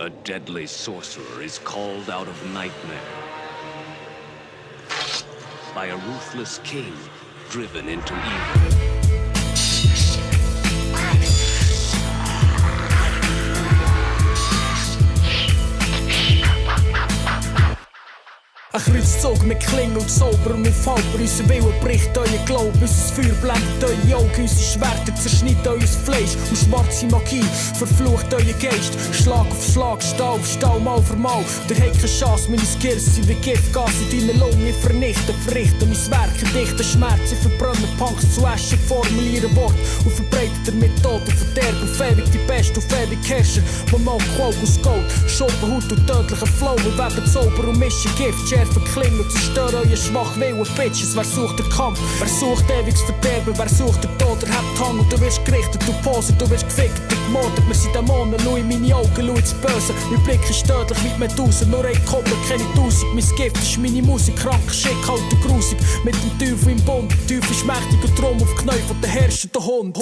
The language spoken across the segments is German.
A deadly sorcerer is called out of nightmare by a ruthless king driven into evil. Ein Kreuzzug mit Klingen und Zauber und auf Halber. Unser Wille bricht euer Glaube, unser Feuer blendet eure Augen, unsere Schwerter zerschneiden euer Fleisch und schwarze Magie verflucht euer Geist. Schlag auf Schlag, Stau auf Stau, Mal für Mal. Der hat keine Chance, meine Skills sind wie Giftgas in deinen Lungen vernichten, verrichten mein Werk, dichten Schmerz, ich verbrenne Punks zu Asche, formulieren Wort und verbreitet damit Tod und Verderb auf ewig die Beste, auf ewig Herrscher, wo mal Quote aus Gold, Schuppenhut und tödlichen Flow, wir weben Zauber und mischen Gift, Verklingen und zerstören euer schwach Willen, Bitches. Wer sucht den Kampf? Wer sucht ewiges Verderben? Wer sucht den Tod? Er hat Hang und du wirst gerichtet, du poser, du wirst gefickt und gemordet. Wir sind Dämonen, schau in meine Augen, schau ins Böse. Mein Blick ist tödlich wie Medusa, nur ein Koppel, keine Tausend. Mein Gift ist meine Musik, krank, schick, kalt und grusig. Mit dem Teufel im Bund, der Teufel ist mächtig und drum auf Knäuel von der herrschenden Hund.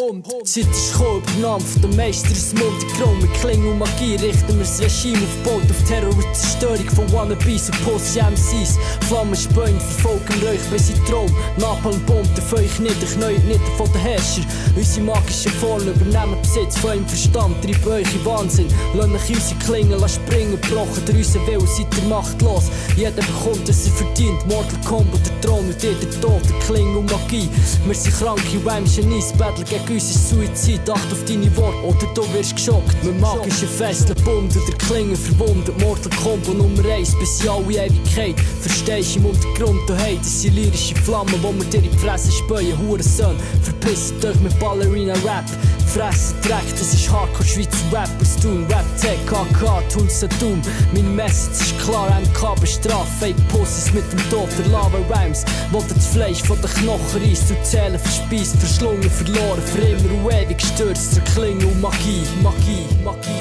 Zeit ist gekommen, übernommen von den Meister ins Mund, die Kron mit Klingen und Magie richten wir das Regime aufgebaut auf Terror und Zerstörung von Wannabes und Pussy MCs. Flammen späuen, verfolgen euch bis in Traum. Napalm bombt auf euch nieder, knäut nieder von den Herrschern. Unsere magischen Formen übernehmen Besitz von eurem Verstand, treiben euch in Wahnsinn. Lasst euch unsere Klingen springen, brochen durch unseren Willen, seid ihr machtlos. Jeder bekommt, was er verdient. Mortal Kombat, der Thron und jeder Tod, der Klinge und Magie. Wir sind kranke Rhyme-Genies, Battle gegen uns ist Suizid. Acht auf deine Worte oder du wirst geschockt. Mit magischen Fesseln bunt und der Klinge verwundet. Mortal Kombat Nummer 1 bis in alle Ewigkeit. Verstehst im Untergrund, du hey, das sind lyrische Flammen, wo wir dir in die Fresse späuen, Hurensohn. Verpisst euch mit Ballerina-Rap. Fressen Dreck, das ist Hardcore-Schweizer Rap aus Thun. Rap-Tech, KK, Thun, Satum. Mein Message ist klar, MK bestraft. Fake Pussies mit dem Tod der Lava-Rhymes. Wollt das Fleisch von den Knochen reißt, zu zählen, verspeist, verschlungen, verloren. Für immer und ewig stürzt der Klinge und Magie, Magie, Magie.